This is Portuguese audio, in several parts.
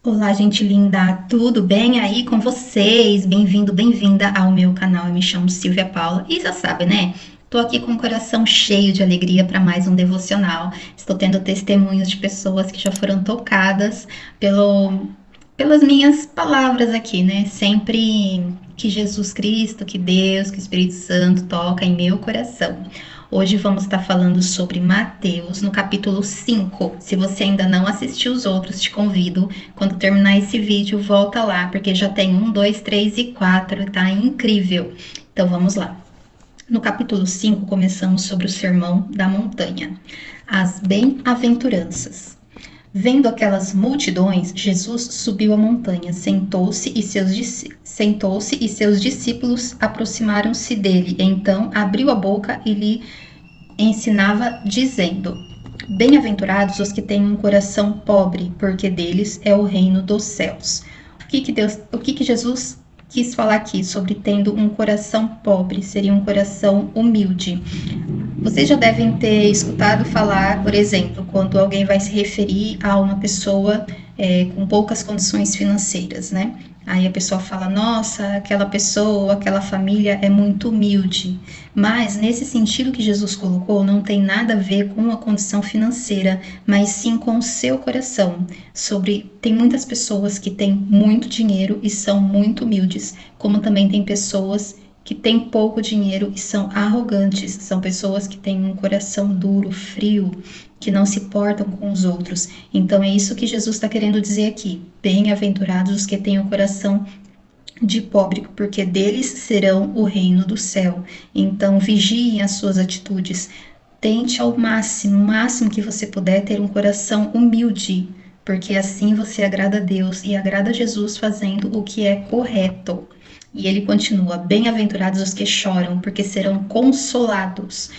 Olá, gente linda, tudo bem aí com vocês? Bem-vindo, bem-vinda ao meu canal. Eu me chamo Silvia Paula e já sabe, né? Tô aqui com o coração cheio de alegria para mais um devocional. Estou tendo testemunhos de pessoas que já foram tocadas pelas minhas palavras aqui, né? Sempre que Jesus Cristo, que Deus, que o Espírito Santo toca em meu coração. Hoje vamos estar falando sobre Mateus, no capítulo 5. Se você ainda não assistiu os outros, te convido, quando terminar esse vídeo, volta lá, porque já tem 1, 2, 3 e 4, tá incrível. Então vamos lá. No capítulo 5, começamos sobre o Sermão da Montanha, as bem-aventuranças. Vendo aquelas multidões, Jesus subiu a montanha, sentou-se e seus discípulos aproximaram-se dele. Então abriu a boca e lhe ensinava, dizendo: Bem-aventurados os que têm um coração pobre, porque deles é o reino dos céus. O que Jesus quis falar aqui sobre tendo um coração pobre? Seria um coração humilde. Vocês já devem ter escutado falar, por exemplo, quando alguém vai se referir a uma pessoa com poucas condições financeiras, né? Aí a pessoa fala, nossa, aquela pessoa, aquela família é muito humilde. Mas nesse sentido que Jesus colocou, não tem nada a ver com a condição financeira, mas sim com o seu coração. Tem muitas pessoas que têm muito dinheiro e são muito humildes, como também tem pessoas que têm pouco dinheiro e são arrogantes, são pessoas que têm um coração duro, frio, que não se portam com os outros. Então é isso que Jesus está querendo dizer aqui. Bem-aventurados os que têm o coração de pobre, porque deles serão o reino do céu. Então vigiem as suas atitudes. Tente ao máximo, o máximo que você puder, ter um coração humilde, porque assim você agrada a Deus e agrada a Jesus fazendo o que é correto. E ele continua, bem-aventurados os que choram, porque serão consolados.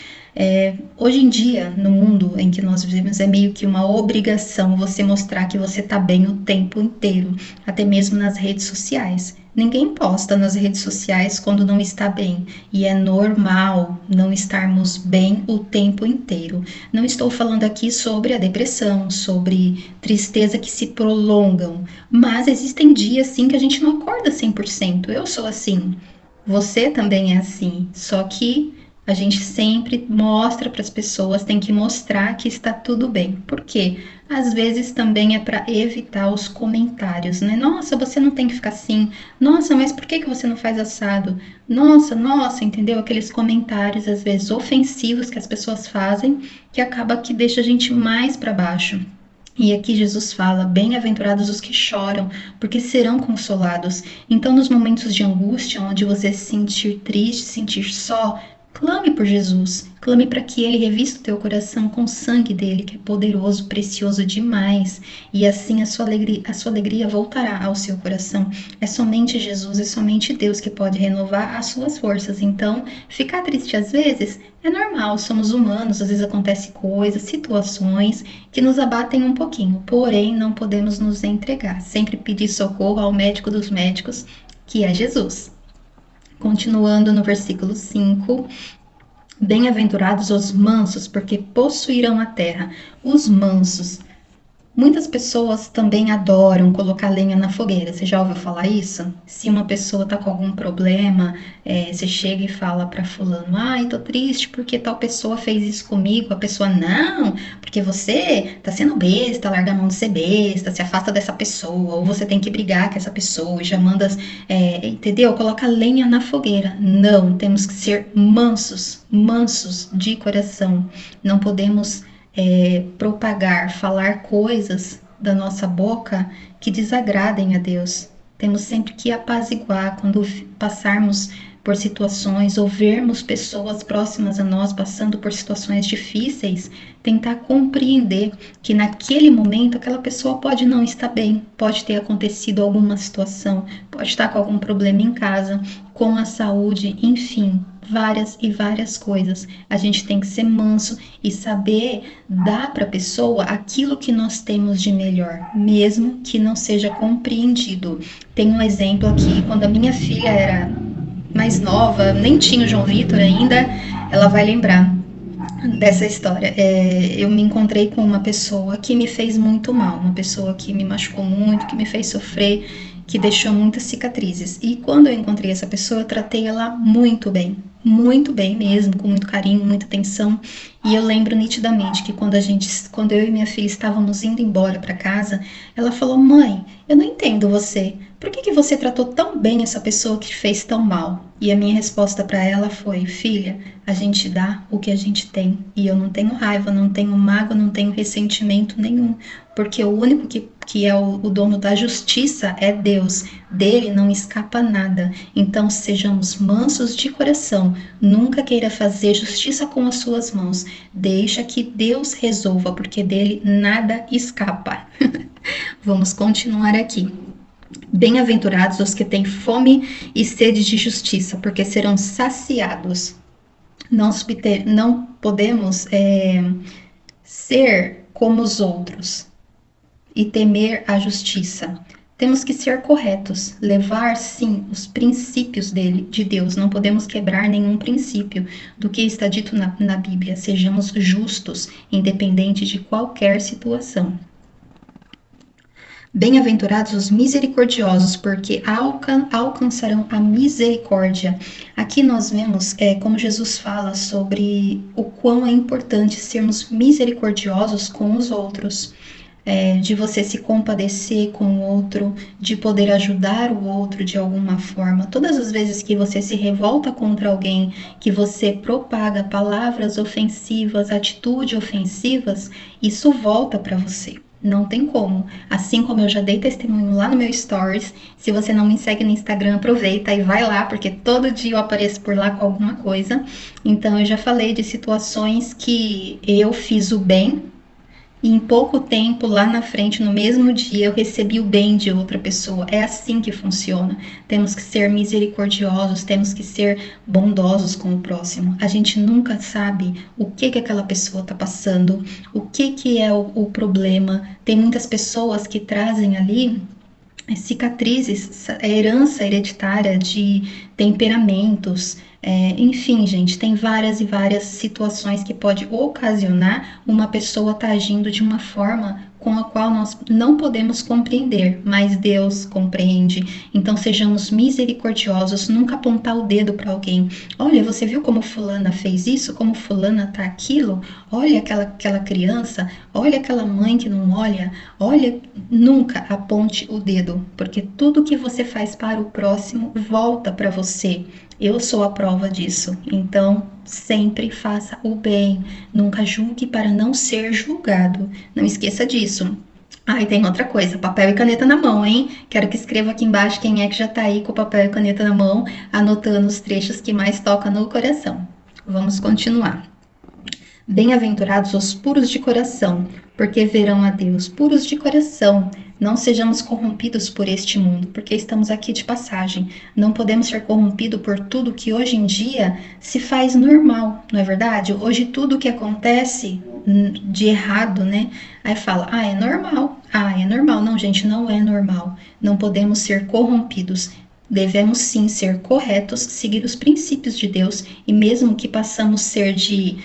Hoje em dia, no mundo em que nós vivemos, é meio que uma obrigação você mostrar que você está bem o tempo inteiro, até mesmo nas redes sociais. Ninguém posta nas redes sociais quando não está bem, e é normal não estarmos bem o tempo inteiro. Não estou falando aqui sobre a depressão, sobre tristeza que se prolongam, mas existem dias sim que a gente não acorda 100%. Eu sou assim, você também é assim, só que a gente sempre mostra para as pessoas, tem que mostrar que está tudo bem. Por quê? Às vezes também é para evitar os comentários, né? Nossa, você não tem que ficar assim. Nossa, mas por que você não faz assado? Nossa, entendeu? Aqueles comentários, às vezes, ofensivos que as pessoas fazem, que acaba que deixa a gente mais para baixo. E aqui Jesus fala, bem-aventurados os que choram, porque serão consolados. Então, nos momentos de angústia, onde você se sentir triste, se sentir só, clame por Jesus, clame para que Ele revista o teu coração com o sangue dele, que é poderoso, precioso demais, e assim a sua alegria voltará ao seu coração. É somente Jesus, é somente Deus que pode renovar as suas forças. Então, ficar triste às vezes é normal, somos humanos, às vezes acontecem coisas, situações que nos abatem um pouquinho, porém não podemos nos entregar, sempre pedir socorro ao médico dos médicos, que é Jesus. Continuando no versículo 5, bem-aventurados os mansos, porque possuirão a terra. Os mansos. Muitas pessoas também adoram colocar lenha na fogueira. Você já ouviu falar isso? Se uma pessoa está com algum problema, você chega e fala para fulano, ai, tô triste porque tal pessoa fez isso comigo. A pessoa, não, porque você tá sendo besta, larga a mão de ser besta, se afasta dessa pessoa, ou você tem que brigar com essa pessoa e já manda, entendeu? Coloca lenha na fogueira. Não, temos que ser mansos, mansos de coração. Não podemos propagar, falar coisas da nossa boca que desagradem a Deus. Temos sempre que apaziguar quando passarmos por situações ou vermos pessoas próximas a nós passando por situações difíceis, tentar compreender que naquele momento aquela pessoa pode não estar bem, pode ter acontecido alguma situação, pode estar com algum problema em casa, com a saúde, enfim, várias e várias coisas. A gente tem que ser manso e saber dar para a pessoa aquilo que nós temos de melhor, mesmo que não seja compreendido. Tem um exemplo aqui, quando a minha filha era mais nova, nem tinha o João Vitor ainda, ela vai lembrar. dessa história. Eu me encontrei com uma pessoa que me fez muito mal, uma pessoa que me machucou muito, que me fez sofrer, que deixou muitas cicatrizes. E quando eu encontrei essa pessoa, eu tratei ela muito bem mesmo, com muito carinho, muita atenção. E eu lembro nitidamente que quando eu e minha filha estávamos indo embora para casa, ela falou: "Mãe, eu não entendo você. Por que você tratou tão bem essa pessoa que te fez tão mal?" E a minha resposta para ela foi: "Filha, a gente dá o que a gente tem. E eu não tenho raiva, não tenho mágoa, não tenho ressentimento nenhum. Porque o único que é o dono da justiça é Deus. Dele não escapa nada. Então sejamos mansos de coração. Nunca queira fazer justiça com as suas mãos. Deixa que Deus resolva, porque dele nada escapa." Vamos continuar aqui. Bem-aventurados os que têm fome e sede de justiça, porque serão saciados. Não podemos ser como os outros e temer a justiça. Temos que ser corretos, levar sim os princípios de Deus. Não podemos quebrar nenhum princípio do que está dito na Bíblia. Sejamos justos, independente de qualquer situação. Bem-aventurados os misericordiosos, porque alcançarão a misericórdia. Aqui nós vemos como Jesus fala sobre o quão é importante sermos misericordiosos com os outros. De você se compadecer com o outro, de poder ajudar o outro de alguma forma. Todas as vezes que você se revolta contra alguém, que você propaga palavras ofensivas, atitudes ofensivas, isso volta para você. Não tem como. Assim como eu já dei testemunho lá no meu Stories, se você não me segue no Instagram, aproveita e vai lá, porque todo dia eu apareço por lá com alguma coisa. Então eu já falei de situações que eu fiz o bem, e em pouco tempo, lá na frente, no mesmo dia, eu recebi o bem de outra pessoa. É assim que funciona. Temos que ser misericordiosos, temos que ser bondosos com o próximo. A gente nunca sabe o que aquela pessoa está passando, o que é o problema. Tem muitas pessoas que trazem ali cicatrizes, herança hereditária de temperamentos, enfim, gente, tem várias e várias situações que pode ocasionar uma pessoa estar agindo de uma forma com a qual nós não podemos compreender, mas Deus compreende. Então sejamos misericordiosos, nunca apontar o dedo para alguém. Olha, você viu como fulana fez isso, como fulana tá aquilo? Olha aquela criança, olha aquela mãe que não olha, olha, nunca aponte o dedo, porque tudo que você faz para o próximo volta para você. Eu sou a prova disso. Então, sempre faça o bem. Nunca julgue para não ser julgado. Não esqueça disso. Ah, e tem outra coisa, papel e caneta na mão, hein? Quero que escreva aqui embaixo quem é que já tá aí com o papel e caneta na mão, anotando os trechos que mais tocam no coração. Vamos continuar. Bem-aventurados os puros de coração, porque verão a Deus. Puros de coração, não sejamos corrompidos por este mundo, porque estamos aqui de passagem. Não podemos ser corrompidos por tudo que hoje em dia se faz normal, não é verdade? Hoje tudo que acontece de errado, né? Aí fala, é normal. É normal. Não, gente, não é normal. Não podemos ser corrompidos. Devemos sim ser corretos, seguir os princípios de Deus, e mesmo que passamos ser de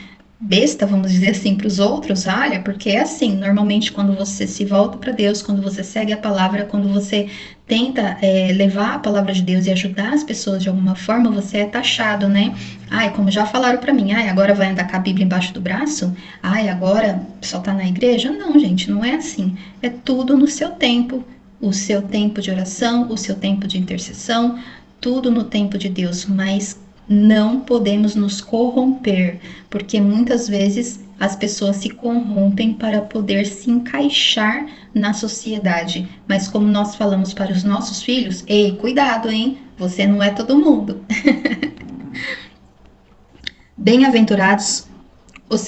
besta, vamos dizer assim, para os outros, olha, porque é assim, normalmente quando você se volta para Deus, quando você segue a palavra, quando você tenta levar a palavra de Deus e ajudar as pessoas de alguma forma, você é taxado, né? Como já falaram para mim, agora vai andar com a Bíblia embaixo do braço? Agora só tá na igreja? Não, gente, não é assim. É tudo no seu tempo, o seu tempo de oração, o seu tempo de intercessão, tudo no tempo de Deus, mas não podemos nos corromper, porque muitas vezes as pessoas se corrompem para poder se encaixar na sociedade. Mas como nós falamos para os nossos filhos, ei, cuidado, hein? Você não é todo mundo. Bem-aventurados os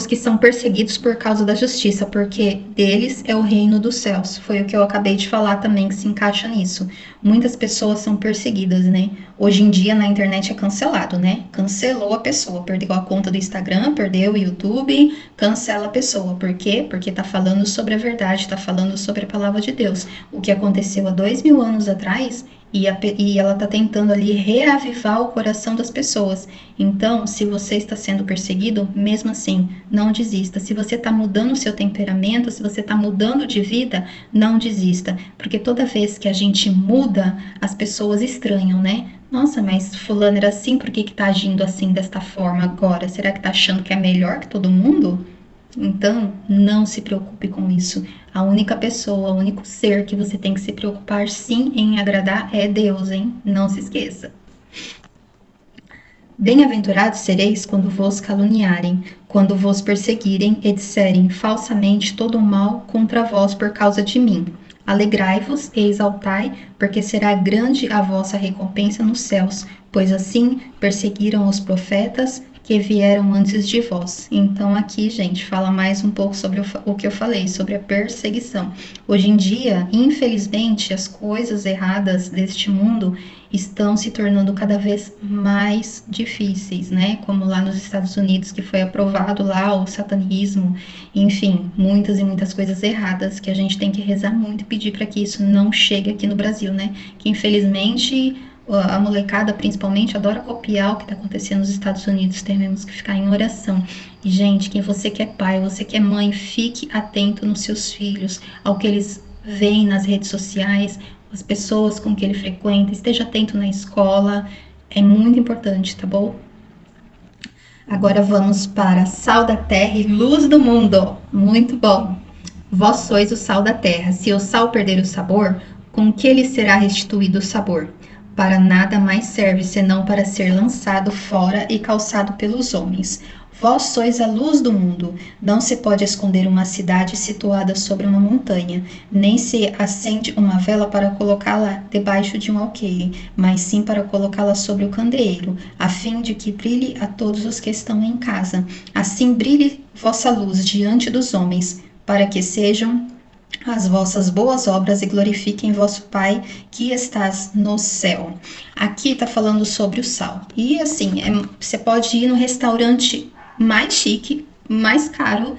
que são perseguidos por causa da justiça, porque deles é o reino dos céus. Foi o que eu acabei de falar também, que se encaixa nisso. Muitas pessoas são perseguidas, né? Hoje em dia na internet é cancelado, né? Cancelou a pessoa, perdeu a conta do Instagram, perdeu o YouTube, cancela a pessoa. Por quê? Porque tá falando sobre a verdade, tá falando sobre a palavra de Deus. O que aconteceu há 2000 anos atrás, e ela está tentando ali reavivar o coração das pessoas. Então, se você está sendo perseguido, mesmo assim, não desista. Se você está mudando o seu temperamento, se você está mudando de vida, não desista. Porque toda vez que a gente muda, as pessoas estranham, né? Nossa, mas fulano era assim, por que que tá agindo assim, desta forma agora? Será que tá achando que é melhor que todo mundo? Então, não se preocupe com isso. A única pessoa, o único ser que você tem que se preocupar sim em agradar é Deus, hein? Não se esqueça. Bem-aventurados sereis quando vos caluniarem, quando vos perseguirem e disserem falsamente todo o mal contra vós por causa de mim. Alegrai-vos e exaltai, porque será grande a vossa recompensa nos céus, pois assim perseguiram os profetas que vieram antes de vós. Então aqui, gente, fala mais um pouco sobre o que eu falei, sobre a perseguição. Hoje em dia, infelizmente, as coisas erradas deste mundo estão se tornando cada vez mais difíceis, né? Como lá nos Estados Unidos, que foi aprovado lá o satanismo, enfim, muitas e muitas coisas erradas que a gente tem que rezar muito e pedir para que isso não chegue aqui no Brasil, né? Que infelizmente a molecada principalmente adora copiar o que está acontecendo nos Estados Unidos, temos que ficar em oração. E gente, quem você que é pai, você que é mãe, fique atento nos seus filhos, ao que eles veem nas redes sociais, as pessoas com que ele frequenta, esteja atento na escola, é muito importante, tá bom? Agora vamos para sal da terra e luz do mundo. Muito bom. Vós sois o sal da terra. Se o sal perder o sabor, com que lhe será restituído o sabor? Para nada mais serve senão para ser lançado fora e calçado pelos homens. Vós sois a luz do mundo. Não se pode esconder uma cidade situada sobre uma montanha, nem se acende uma vela para colocá-la debaixo de um alqueire, mas sim para colocá-la sobre o candeeiro, a fim de que brilhe a todos os que estão em casa. Assim brilhe vossa luz diante dos homens, para que sejam as vossas boas obras e glorifiquem vosso Pai que estás no céu. Aqui está falando sobre o sal. E assim, você pode ir no restaurante mais chique, mais caro,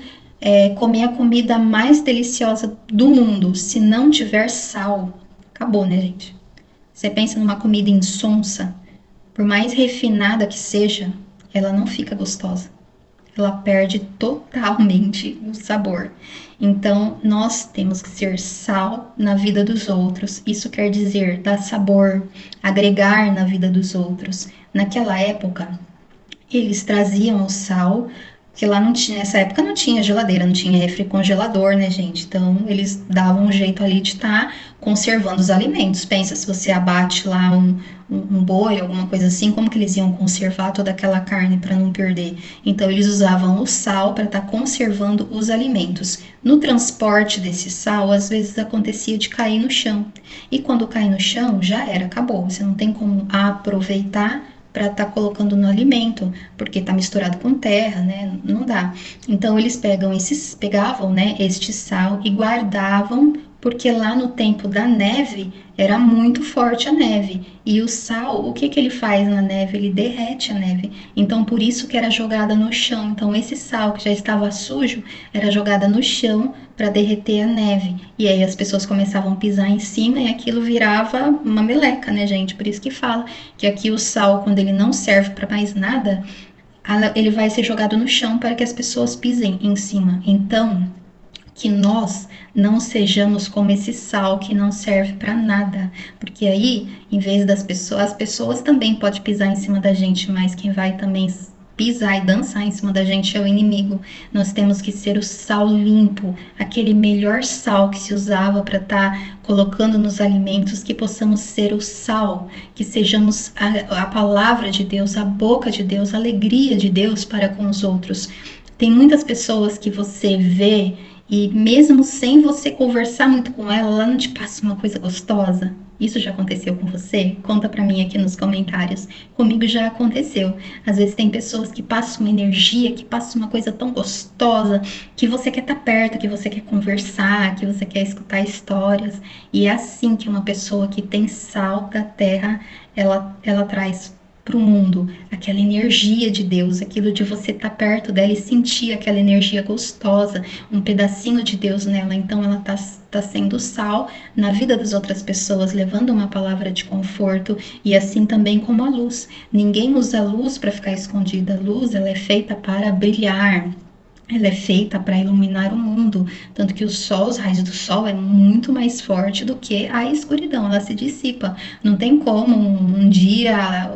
comer a comida mais deliciosa do mundo. Se não tiver sal, acabou, né, gente? Você pensa numa comida insonsa, por mais refinada que seja, ela não fica gostosa. Ela perde totalmente o sabor. Então, nós temos que ser sal na vida dos outros. Isso quer dizer dar sabor, agregar na vida dos outros. Naquela época, eles traziam o sal, que lá não tinha, nessa época não tinha geladeira, não tinha refrigerador, né, gente? Então, eles davam um jeito ali de estar conservando os alimentos. Pensa, se você abate lá um boi, alguma coisa assim, como que eles iam conservar toda aquela carne para não perder? Então, eles usavam o sal para estar conservando os alimentos. No transporte desse sal, às vezes acontecia de cair no chão. E quando cai no chão, já era, acabou. Você não tem como aproveitar para estar colocando no alimento, porque está misturado com terra, né? Não dá. Então eles pegavam, né, este sal e guardavam, porque lá no tempo da neve era muito forte a neve. E o sal, o que que ele faz na neve? Ele derrete a neve. Então por isso que era jogada no chão. Então esse sal que já estava sujo era jogada no chão para derreter a neve. E aí as pessoas começavam a pisar em cima e aquilo virava uma meleca, né, gente? Por isso que fala que aqui o sal, quando ele não serve para mais nada, ele vai ser jogado no chão para que as pessoas pisem em cima. Então, que nós não sejamos como esse sal que não serve para nada, porque aí, em vez das pessoas, as pessoas também podem pisar em cima da gente, mas quem vai também pisar e dançar em cima da gente é o inimigo. Nós temos que ser o sal limpo, aquele melhor sal que se usava para estar colocando nos alimentos, que possamos ser o sal, que sejamos a palavra de Deus, a boca de Deus, a alegria de Deus para com os outros. Tem muitas pessoas que você vê e mesmo sem você conversar muito com ela, ela não te passa uma coisa gostosa. Isso já aconteceu com você? Conta pra mim aqui nos comentários. Comigo já aconteceu. Às vezes tem pessoas que passam uma energia, que passam uma coisa tão gostosa, que você quer estar perto, que você quer conversar, que você quer escutar histórias. E é assim que uma pessoa que tem sal da terra, ela traz para o mundo, aquela energia de Deus, aquilo de você estar perto dela e sentir aquela energia gostosa, um pedacinho de Deus nela. Então ela está sendo sal na vida das outras pessoas, levando uma palavra de conforto, e assim também como a luz. Ninguém usa a luz para ficar escondida. A luz, ela é feita para brilhar. Ela é feita para iluminar o mundo, tanto que o sol, os raios do sol é muito mais forte do que a escuridão, ela se dissipa. Não tem como um dia,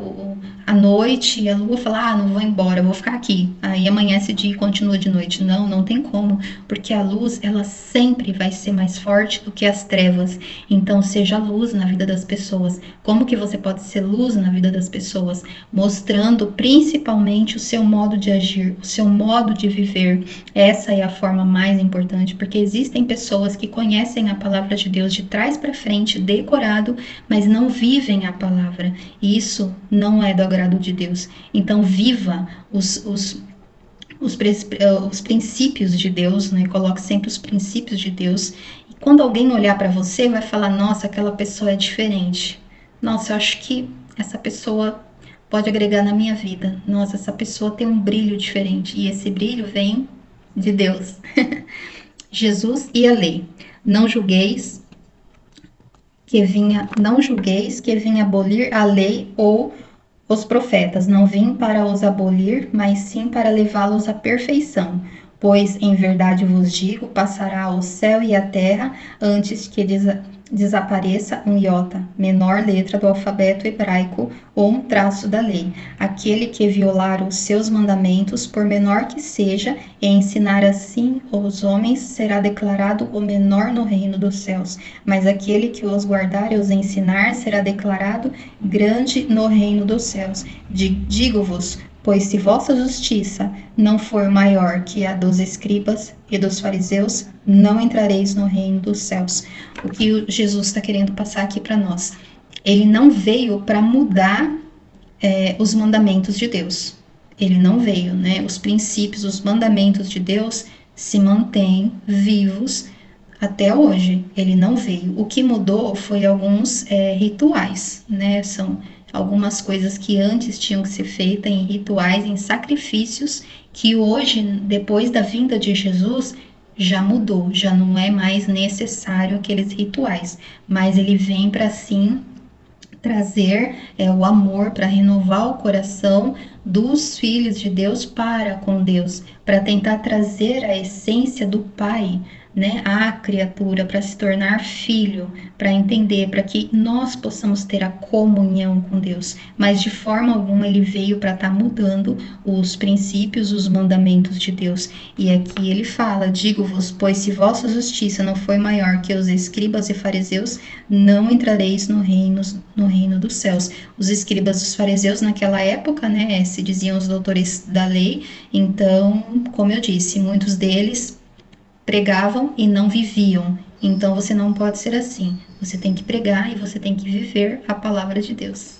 à noite, a lua falar, não vou embora, vou ficar aqui. Aí amanhece dia e continua de noite. Não, não tem como, porque a luz, ela sempre vai ser mais forte do que as trevas. Então, seja luz na vida das pessoas. Como que você pode ser luz na vida das pessoas? Mostrando principalmente o seu modo de agir, o seu modo de viver. Essa é a forma mais importante, porque existem pessoas que conhecem a palavra de Deus de trás para frente, decorado, mas não vivem a palavra. E isso não é do agrado de Deus. Então, viva os princípios de Deus, né? Coloque sempre os princípios de Deus. E quando alguém olhar para você, vai falar: nossa, aquela pessoa é diferente. Nossa, eu acho que essa pessoa pode agregar na minha vida. Nossa, essa pessoa tem um brilho diferente. E esse brilho vem de Deus. Jesus e a lei. Não julgueis não julgueis que vinha abolir a lei ou os profetas. Não vim para os abolir, mas sim para levá-los à perfeição. Pois, em verdade vos digo, passará o céu e a terra antes que desapareça um iota, menor letra do alfabeto hebraico ou um traço da lei. Aquele que violar os seus mandamentos, por menor que seja, e ensinar assim os homens, será declarado o menor no reino dos céus. Mas aquele que os guardar e os ensinar, será declarado grande no reino dos céus. Digo-vos, pois se vossa justiça não for maior que a dos escribas e dos fariseus, não entrareis no reino dos céus. O que Jesus está querendo passar aqui para nós? Ele não veio para mudar os mandamentos de Deus. Ele não veio, né? Os princípios, os mandamentos de Deus se mantêm vivos até hoje. Ele não veio. O que mudou foi alguns rituais, né? São algumas coisas que antes tinham que ser feitas em rituais, em sacrifícios, que hoje, depois da vinda de Jesus, já mudou, já não é mais necessário aqueles rituais, mas ele vem para sim trazer o amor, para renovar o coração dos filhos de Deus para com Deus, para tentar trazer a essência do Pai, né, à criatura, para se tornar filho, para entender, para que nós possamos ter a comunhão com Deus. Mas de forma alguma ele veio para estar mudando os princípios, os mandamentos de Deus. E aqui ele fala: digo-vos, pois se vossa justiça não foi maior que os escribas e fariseus, não entrareis no reino dos céus. Os escribas e os fariseus naquela época, né, se diziam os doutores da lei. Então, como eu disse, muitos deles pregavam e não viviam. Então você não pode ser assim. Você tem que pregar e você tem que viver a palavra de Deus.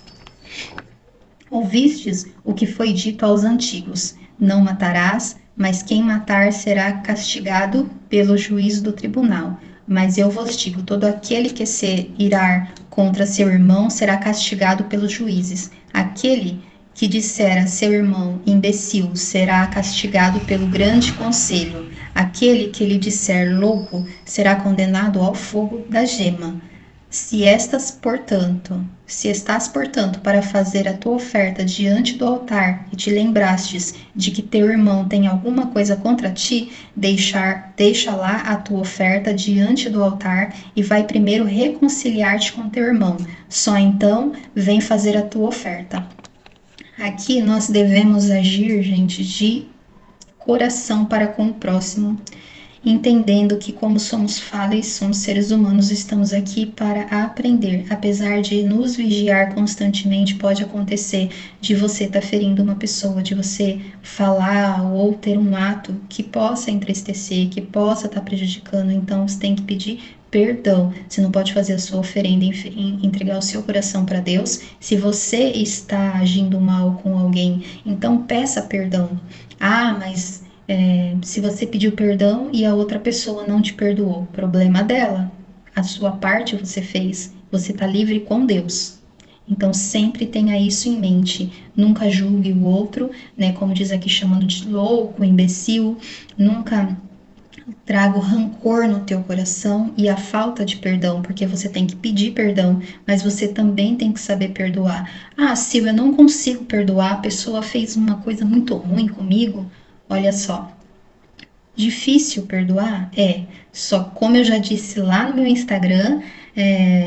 Ouvistes o que foi dito aos antigos: não matarás, mas quem matar será castigado pelo juízo do tribunal. Mas eu vos digo, todo aquele que se irar contra seu irmão será castigado pelos juízes. Aquele que disser a seu irmão imbecil será castigado pelo grande conselho. Aquele que lhe disser louco será condenado ao fogo da gema. Se estás, portanto, para fazer a tua oferta diante do altar e te lembrastes de que teu irmão tem alguma coisa contra ti, deixa lá a tua oferta diante do altar e vai primeiro reconciliar-te com teu irmão. Só então vem fazer a tua oferta. Aqui nós devemos agir, gente, de coração para com o próximo, entendendo que como somos falhos, somos seres humanos, estamos aqui para aprender. Apesar de nos vigiar constantemente, pode acontecer de você estar ferindo uma pessoa, de você falar ou ter um ato que possa entristecer, que possa estar prejudicando. Então você tem que pedir perdão. Você não pode fazer a sua oferenda, entregar o seu coração para Deus. Se você está agindo mal com alguém, então peça perdão. Mas se você pediu perdão e a outra pessoa não te perdoou, problema dela. A sua parte você fez. Você está livre com Deus. Então sempre tenha isso em mente. Nunca julgue o outro, né? Como diz aqui, chamando de louco, imbecil. Nunca traga o rancor no teu coração e a falta de perdão, porque você tem que pedir perdão, mas você também tem que saber perdoar. Ah, Silvia, eu não consigo perdoar, a pessoa fez uma coisa muito ruim comigo. Olha só, difícil perdoar? É. Só como eu já disse lá no meu Instagram,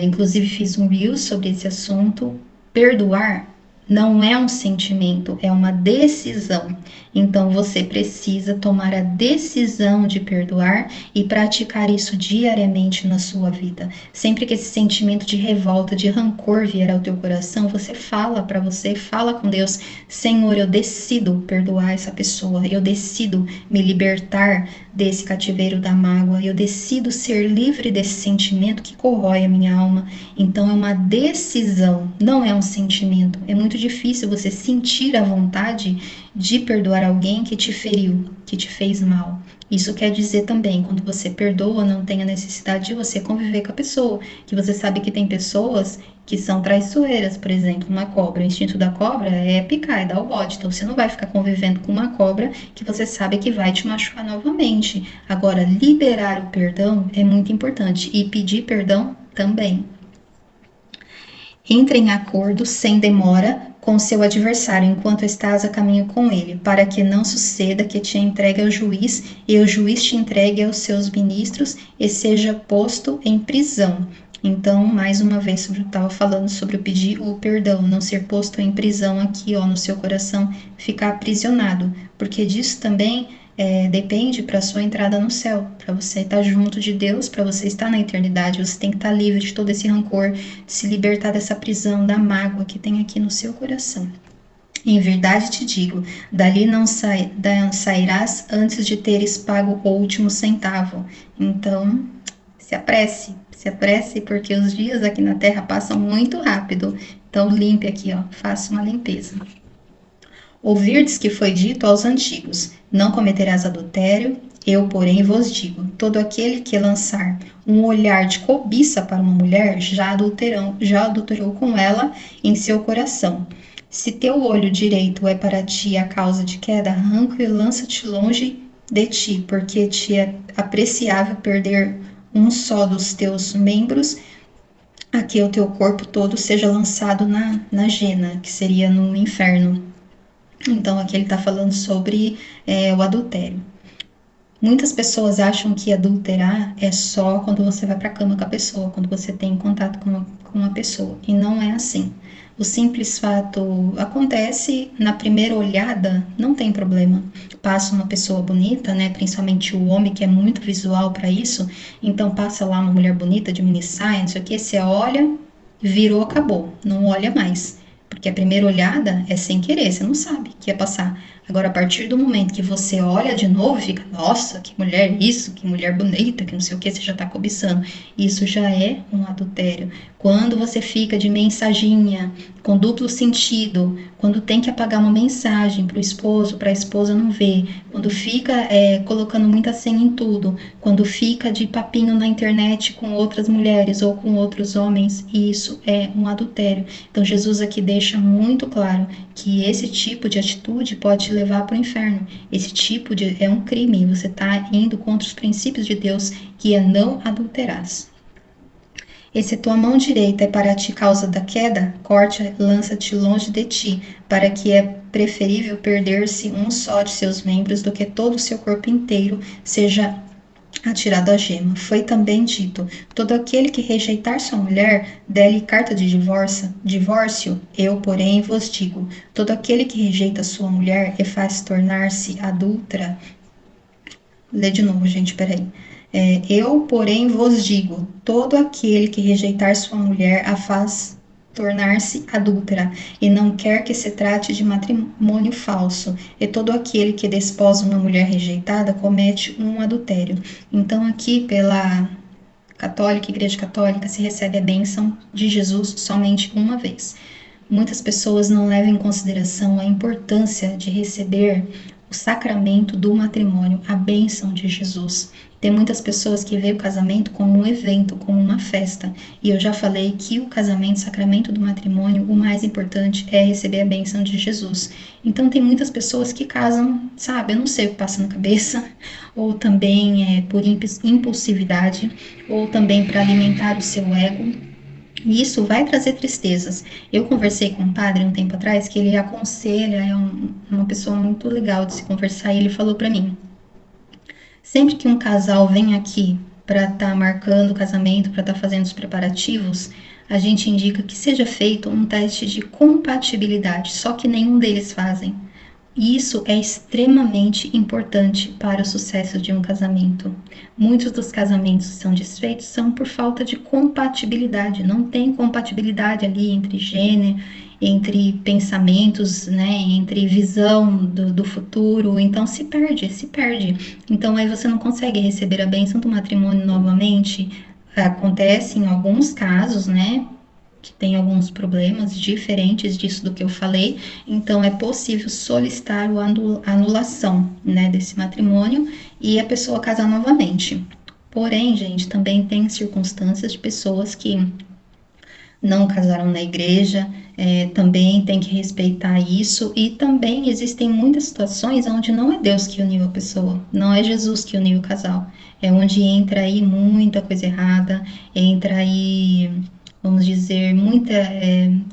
inclusive fiz um reel sobre esse assunto, perdoar não é um sentimento, é uma decisão. Então você precisa tomar a decisão de perdoar e praticar isso diariamente na sua vida. Sempre que esse sentimento de revolta, de rancor vier ao teu coração, você fala para você, fala com Deus: Senhor, eu decido perdoar essa pessoa, eu decido me libertar desse cativeiro da mágoa, eu decido ser livre desse sentimento que corrói a minha alma. Então é uma decisão, não é um sentimento. É muito difícil você sentir a vontade de perdoar alguém que te feriu, que te fez mal. Isso quer dizer também, quando você perdoa, não tem a necessidade de você conviver com a pessoa, que você sabe que tem pessoas que são traiçoeiras, por exemplo, uma cobra. O instinto da cobra é picar, é dar o bote. Então você não vai ficar convivendo com uma cobra que você sabe que vai te machucar novamente. Agora, liberar o perdão é muito importante e pedir perdão também. Entre em acordo sem demora com seu adversário enquanto estás a caminho com ele, para que não suceda que te entregue ao juiz e o juiz te entregue aos seus ministros e seja posto em prisão. Então, mais uma vez, eu estava falando sobre o pedir o perdão, não ser posto em prisão aqui, ó, no seu coração, ficar aprisionado, porque disso também depende para a sua entrada no céu, para você estar junto de Deus, para você estar na eternidade, você tem que estar livre de todo esse rancor, de se libertar dessa prisão, da mágoa que tem aqui no seu coração. Em verdade te digo, dali não sairás antes de teres pago o último centavo. Então, se apresse, porque os dias aqui na Terra passam muito rápido. Então, limpe aqui, ó, faça uma limpeza. Ouvirdes que foi dito aos antigos: não cometerás adultério. Eu, porém, vos digo: todo aquele que lançar um olhar de cobiça para uma mulher já adulterou com ela em seu coração. Se teu olho direito é para ti a causa de queda, arranca e lança-te longe de ti, porque te é apreciável perder um só dos teus membros, a que o teu corpo todo seja lançado na jena, que seria no inferno. Então, aqui ele está falando sobre o adultério. Muitas pessoas acham que adulterar é só quando você vai para a cama com a pessoa, quando você tem contato com uma pessoa. E não é assim. O simples fato acontece na primeira olhada, não tem problema. Passa uma pessoa bonita, né? Principalmente o homem que é muito visual para isso. Então passa lá uma mulher bonita de mini saia, não sei o que. Você olha, virou, acabou. Não olha mais. Porque a primeira olhada é sem querer, você não sabe que ia passar. Agora, a partir do momento que você olha de novo, fica: nossa, que mulher isso, que mulher bonita, que não sei o que, você já tá cobiçando. Isso já é um adultério. Quando você fica de mensaginha, com duplo sentido, quando tem que apagar uma mensagem para o esposo, para a esposa não ver, quando fica colocando muita senha em tudo, quando fica de papinho na internet com outras mulheres ou com outros homens, isso é um adultério. Então Jesus aqui deixa muito claro que esse tipo de atitude pode te levar para o inferno. Esse tipo é um crime, você está indo contra os princípios de Deus, que é não adulterarás. E se tua mão direita é para ti causa da queda, corte, lança-te longe de ti, para que é preferível perder-se um só de seus membros do que todo o seu corpo inteiro seja atirado à gema. Foi também dito: todo aquele que rejeitar sua mulher, dê-lhe carta de divórcio. Eu, porém, vos digo: todo aquele que rejeita sua mulher e faz tornar-se adúltera. Lê de novo, gente, peraí. Eu, porém, vos digo: todo aquele que rejeitar sua mulher a faz tornar-se adúltera, e não quer que se trate de matrimônio falso, e todo aquele que desposa uma mulher rejeitada comete um adultério. Então, aqui, pela Igreja Católica, se recebe a bênção de Jesus somente uma vez. Muitas pessoas não levam em consideração a importância de receber o sacramento do matrimônio, a bênção de Jesus. Tem muitas pessoas que veem o casamento como um evento, como uma festa. E eu já falei que o casamento, o sacramento do matrimônio, o mais importante é receber a bênção de Jesus. Então tem muitas pessoas que casam, sabe, eu não sei o que passa na cabeça, ou também por impulsividade, ou também para alimentar o seu ego. E isso vai trazer tristezas. Eu conversei com um padre um tempo atrás que ele aconselha, uma pessoa muito legal de se conversar, e ele falou para mim: sempre que um casal vem aqui para estar marcando o casamento, para estar fazendo os preparativos, a gente indica que seja feito um teste de compatibilidade, só que nenhum deles fazem. E isso é extremamente importante para o sucesso de um casamento. Muitos dos casamentos que são desfeitos são por falta de compatibilidade. Não tem compatibilidade ali entre gênero, entre pensamentos, né, entre visão do futuro. Então se perde, se perde. Então aí você não consegue receber a bênção do matrimônio novamente. Acontece em alguns casos, né, que tem alguns problemas diferentes disso do que eu falei, então é possível solicitar a anulação, né, desse matrimônio e a pessoa casar novamente. Porém, gente, também tem circunstâncias de pessoas que não casaram na igreja, também tem que respeitar isso, e também existem muitas situações onde não é Deus que uniu a pessoa, não é Jesus que uniu o casal, é onde entra aí muita coisa errada, entra aí, vamos dizer, muita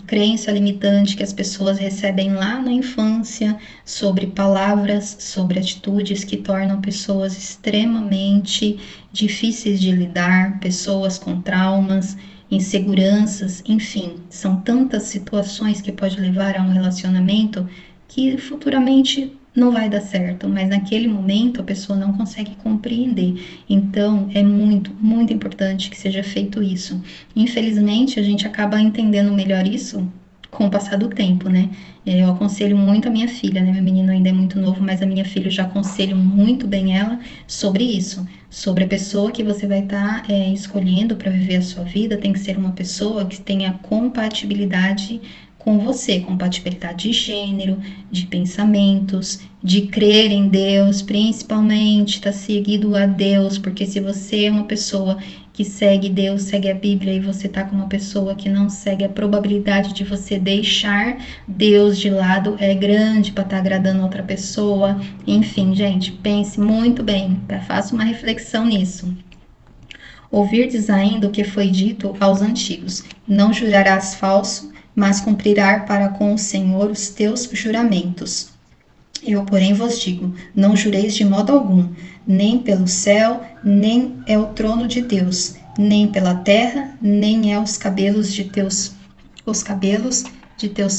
crença limitante que as pessoas recebem lá na infância sobre palavras, sobre atitudes que tornam pessoas extremamente difíceis de lidar, pessoas com traumas, inseguranças, enfim, são tantas situações que pode levar a um relacionamento que futuramente não vai dar certo, mas naquele momento a pessoa não consegue compreender. Então é muito, muito importante que seja feito isso. Infelizmente, a gente acaba entendendo melhor isso com o passar do tempo, né? Eu aconselho muito a minha filha, né? Meu menino ainda é muito novo, mas a minha filha eu já aconselho muito bem ela sobre isso, sobre a pessoa que você vai estar escolhendo para viver a sua vida. Tem que ser uma pessoa que tenha compatibilidade com você, compatibilidade de gênero, de pensamentos, de crer em Deus, principalmente estar seguido a Deus, porque se você é uma pessoa que segue Deus, segue a Bíblia, e você tá com uma pessoa que não segue, a probabilidade de você deixar Deus de lado é grande para estar agradando outra pessoa. Enfim, gente, pense muito bem, faça uma reflexão nisso. Ouvirdes ainda o que foi dito aos antigos: não jurarás falso, mas cumprirás para com o Senhor os teus juramentos. Eu, porém, vos digo: não jureis de modo algum, nem pelo céu, nem é o trono de Deus, nem pela terra, nem é os cabelos de teus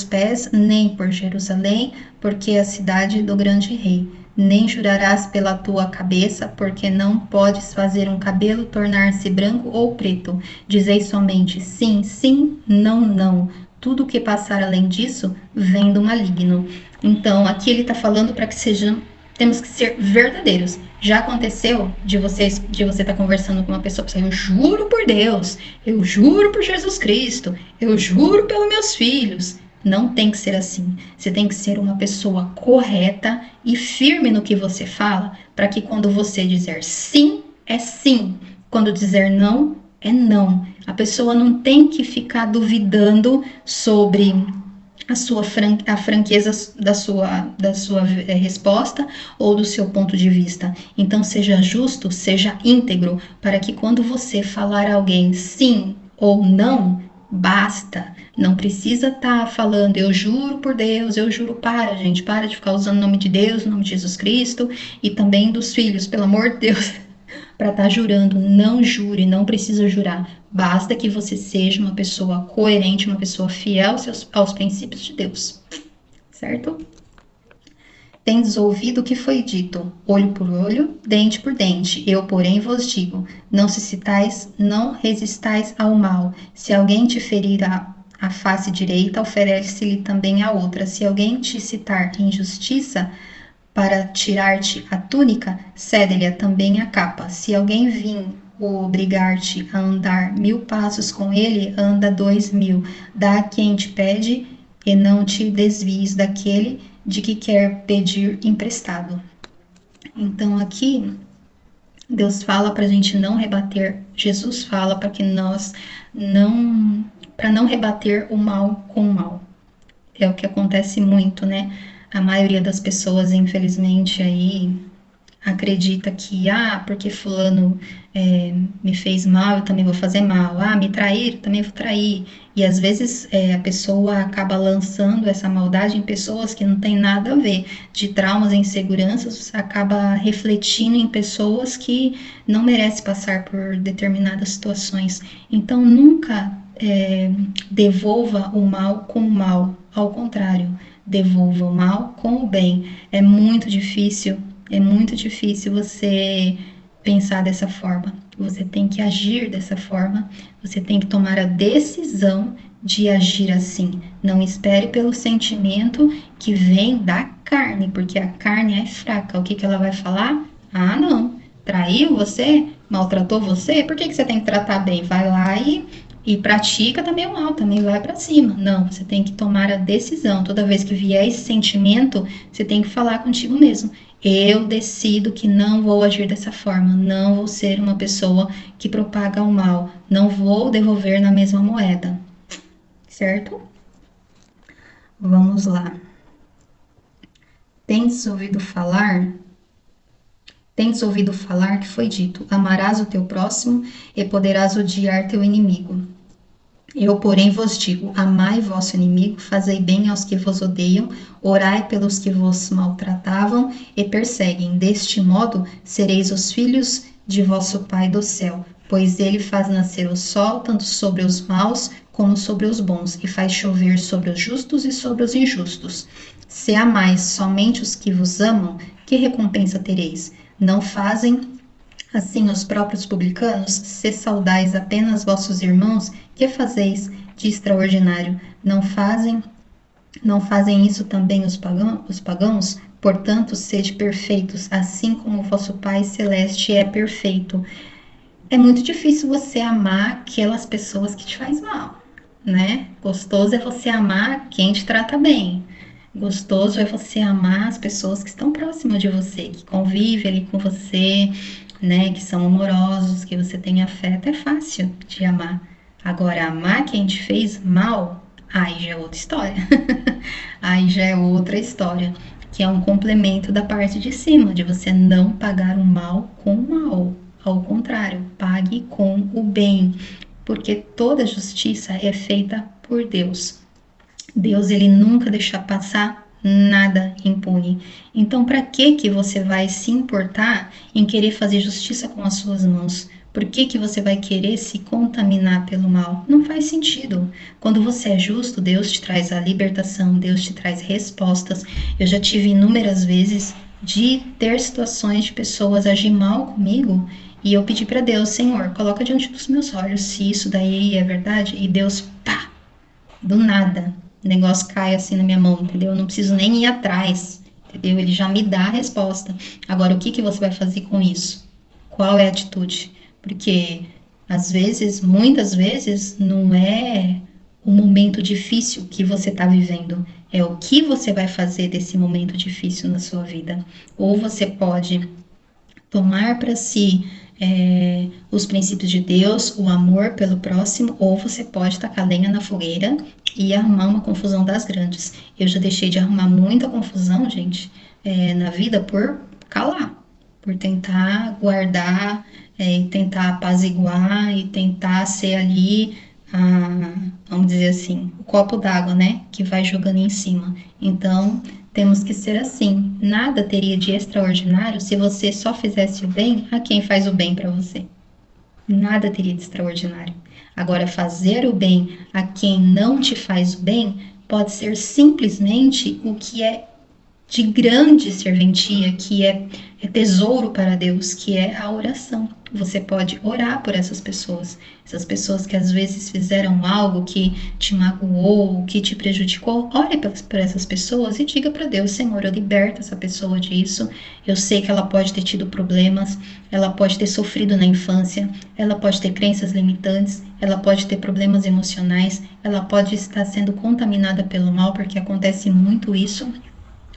pés, nem por Jerusalém, porque é a cidade do grande rei. Nem jurarás pela tua cabeça, porque não podes fazer um cabelo tornar-se branco ou preto. Dizei somente sim, sim, não, não. Tudo o que passar além disso vem do maligno. Então, aqui ele está falando para que temos que ser verdadeiros. Já aconteceu de você estar conversando com uma pessoa, eu juro por Deus, eu juro por Jesus Cristo, eu juro pelos meus filhos. Não tem que ser assim. Você tem que ser uma pessoa correta e firme no que você fala, para que quando você dizer sim, é sim. Quando dizer não, é não. A pessoa não tem que ficar duvidando sobre a franqueza da sua resposta ou do seu ponto de vista. Então seja justo, seja íntegro, para que quando você falar a alguém sim ou não, basta. Não precisa estar falando eu juro por Deus, eu juro. Gente, para de ficar usando o nome de Deus, o nome de Jesus Cristo e também dos filhos, pelo amor de Deus. Para estar jurando, não jure, não precisa jurar. Basta que você seja uma pessoa coerente, uma pessoa fiel aos princípios de Deus, certo? Tendes ouvido o que foi dito, olho por olho, dente por dente. Eu, porém, vos digo, não resistais ao mal. Se alguém te ferir a face direita, oferece-lhe também a outra. Se alguém te citar injustiça, para tirar-te a túnica, cede-lhe também a capa. Se alguém vir obrigar-te a andar 1000 passos com ele, anda 2000. Dá a quem te pede, e não te desvies daquele de que quer pedir emprestado. Então aqui Deus fala para a gente não rebater. Jesus fala para que nós não, para não rebater o mal com o mal. É o que acontece muito, né? A maioria das pessoas, infelizmente, aí acredita que, porque fulano me fez mal, eu também vou fazer mal. Me traíram, também vou trair. E às vezes a pessoa acaba lançando essa maldade em pessoas que não tem nada a ver. De traumas e inseguranças, acaba refletindo em pessoas que não merecem passar por determinadas situações. Então, nunca devolva o mal com o mal. Ao contrário, devolva o mal com o bem. É muito difícil você pensar dessa forma. Você tem que agir dessa forma. Você tem que tomar a decisão de agir assim. Não espere pelo sentimento que vem da carne, porque a carne é fraca. O que, que ela vai falar? Não. Traiu você? Maltratou você? Por que, que você tem que tratar bem? Vai lá e pratica também o mal, também vai para cima. Não, você tem que tomar a decisão. Toda vez que vier esse sentimento, você tem que falar contigo mesmo. Eu decido que não vou agir dessa forma, não vou ser uma pessoa que propaga o mal, não vou devolver na mesma moeda, certo? Vamos lá. Tendes ouvido falar? Tendes ouvido falar que foi dito: amarás o teu próximo e poderás odiar teu inimigo. Eu, porém, vos digo: amai vosso inimigo, fazei bem aos que vos odeiam, orai pelos que vos maltratavam e perseguem. Deste modo, sereis os filhos de vosso Pai do céu, pois ele faz nascer o sol tanto sobre os maus como sobre os bons, e faz chover sobre os justos e sobre os injustos. Se amais somente os que vos amam, que recompensa tereis? Não fazem assim os próprios publicanos? Se saudais apenas vossos irmãos, que fazeis de extraordinário? Não fazem isso também os pagãos? Portanto, sede perfeitos, assim como o vosso Pai Celeste é perfeito. É muito difícil você amar aquelas pessoas que te fazem mal, né? Gostoso é você amar quem te trata bem. Gostoso é você amar as pessoas que estão próximas de você, que convivem ali com você, né? Que são amorosos, que você tem afeto. É fácil de amar. Agora, amar quem te fez mal, aí já é outra história. Aí já é outra história, que é um complemento da parte de cima, de você não pagar o mal com o mal. Ao contrário, pague com o bem, porque toda justiça é feita por Deus. Deus, ele nunca deixa passar nada impune. Então, para que você vai se importar em querer fazer justiça com as suas mãos? Por que você vai querer se contaminar pelo mal? Não faz sentido. Quando você é justo, Deus te traz a libertação, Deus te traz respostas. Eu já tive inúmeras vezes de ter situações de pessoas agir mal comigo e eu pedi para Deus: Senhor, coloca diante dos meus olhos se isso daí é verdade. E Deus, pá, do nada, o negócio cai assim na minha mão, entendeu? Eu não preciso nem ir atrás, entendeu? Ele já me dá a resposta. Agora, o que você vai fazer com isso? Qual é a atitude? Porque às vezes, muitas vezes, não é o momento difícil que você está vivendo, é o que você vai fazer desse momento difícil na sua vida. Ou você pode tomar para si os princípios de Deus, o amor pelo próximo, ou você pode tacar lenha na fogueira e arrumar uma confusão das grandes. Eu já deixei de arrumar muita confusão, gente, na vida por calar, por tentar guardar, tentar apaziguar e tentar ser ali, vamos dizer assim, o copo d'água, né, que vai jogando em cima. Então, temos que ser assim. Nada teria de extraordinário se você só fizesse o bem a quem faz o bem para você. Nada teria de extraordinário. Agora, fazer o bem a quem não te faz o bem pode ser simplesmente o que é de grande serventia, que é tesouro para Deus, que é a oração. Você pode orar por essas pessoas que às vezes fizeram algo que te magoou, que te prejudicou. Ore por essas pessoas e diga para Deus: Senhor, eu liberto essa pessoa disso. Eu sei que ela pode ter tido problemas, ela pode ter sofrido na infância, ela pode ter crenças limitantes, ela pode ter problemas emocionais, ela pode estar sendo contaminada pelo mal, porque acontece muito isso.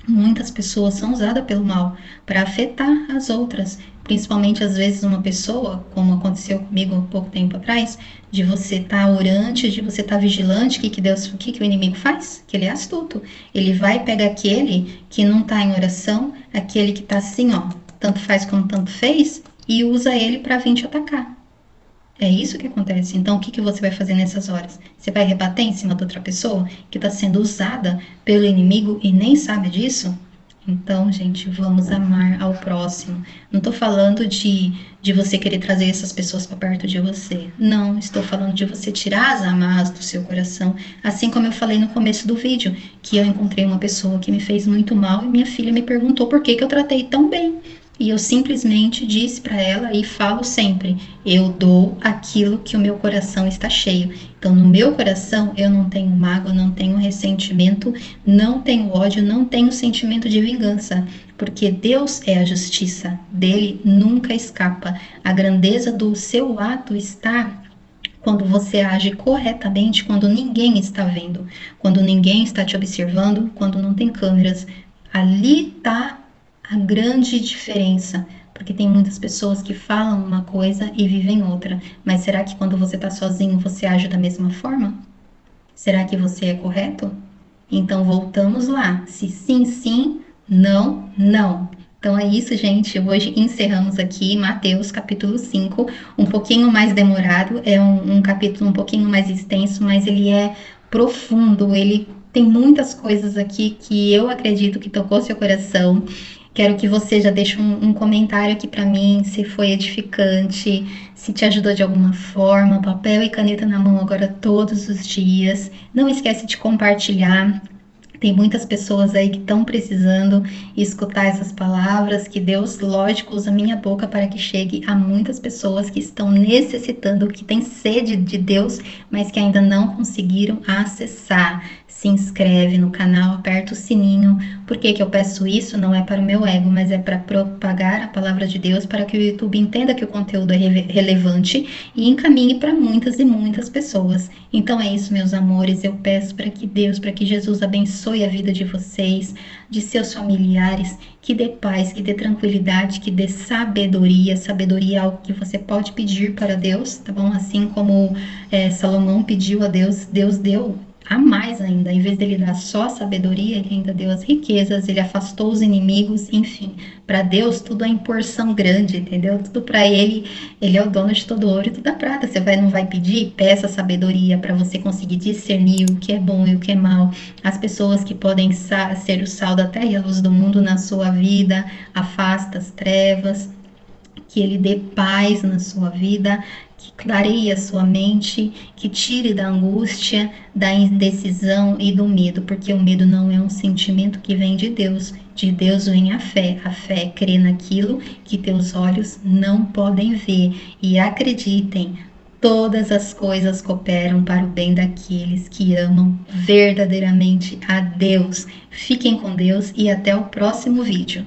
Muitas pessoas são usadas pelo mal para afetar as outras. Principalmente, às vezes, uma pessoa, como aconteceu comigo há pouco tempo atrás, de você estar orante, de você estar vigilante, o que o inimigo faz? Que ele é astuto. Ele vai pegar aquele que não está em oração, aquele que está assim, ó, tanto faz como tanto fez, e usa ele para vir te atacar. É isso que acontece. Então, o que você vai fazer nessas horas? Você vai rebater em cima de outra pessoa que está sendo usada pelo inimigo e nem sabe disso? Então, gente, vamos amar ao próximo. Não estou falando de você querer trazer essas pessoas para perto de você. Não, estou falando de você tirar as amarras do seu coração. Assim como eu falei no começo do vídeo, que eu encontrei uma pessoa que me fez muito mal e minha filha me perguntou por que eu tratei tão bem. E eu simplesmente disse para ela e falo sempre: eu dou aquilo que o meu coração está cheio. Então, no meu coração, eu não tenho mágoa, não tenho ressentimento, não tenho ódio, não tenho sentimento de vingança, porque Deus é a justiça, dele nunca escapa. A grandeza do seu ato está quando você age corretamente, quando ninguém está vendo, quando ninguém está te observando, quando não tem câmeras. Ali está a grande diferença, porque tem muitas pessoas que falam uma coisa e vivem outra. Mas será que quando você está sozinho você age da mesma forma? Será que você é correto? Então voltamos lá. Se sim, sim, não, não. Então é isso, gente. Hoje encerramos aqui Mateus capítulo 5, um pouquinho mais demorado, é um capítulo um pouquinho mais extenso, mas ele é profundo, ele tem muitas coisas aqui que eu acredito que tocou seu coração. Quero que você já deixe um comentário aqui para mim, se foi edificante, se te ajudou de alguma forma, papel e caneta na mão agora todos os dias. Não esquece de compartilhar. Tem muitas pessoas aí que estão precisando escutar essas palavras, que Deus, lógico, usa minha boca para que chegue a muitas pessoas que estão necessitando, que têm sede de Deus, mas que ainda não conseguiram acessar. Se inscreve no canal, aperta o sininho. Por que eu peço isso? Não é para o meu ego, mas é para propagar a palavra de Deus, para que o YouTube entenda que o conteúdo é relevante e encaminhe para muitas e muitas pessoas. Então é isso, meus amores. Eu peço para que Deus, para que Jesus abençoe a vida de vocês, de seus familiares, que dê paz, que dê tranquilidade, que dê sabedoria. Sabedoria é algo que você pode pedir para Deus, tá bom? Assim como Salomão pediu a Deus, Deus deu a mais ainda. Em vez dele dar só a sabedoria, ele ainda deu as riquezas, ele afastou os inimigos, enfim. Para Deus tudo é em porção grande, entendeu? Tudo para ele é o dono de todo ouro e toda prata. Você não vai pedir? Peça sabedoria para você conseguir discernir o que é bom e o que é mal. As pessoas que podem ser o sal da terra e a luz do mundo na sua vida, afasta as trevas, que ele dê paz na sua vida, que clareie a sua mente, que tire da angústia, da indecisão e do medo, porque o medo não é um sentimento que vem de Deus. De Deus vem a fé. A fé é crer naquilo que teus olhos não podem ver. E acreditem, todas as coisas cooperam para o bem daqueles que amam verdadeiramente a Deus. Fiquem com Deus e até o próximo vídeo.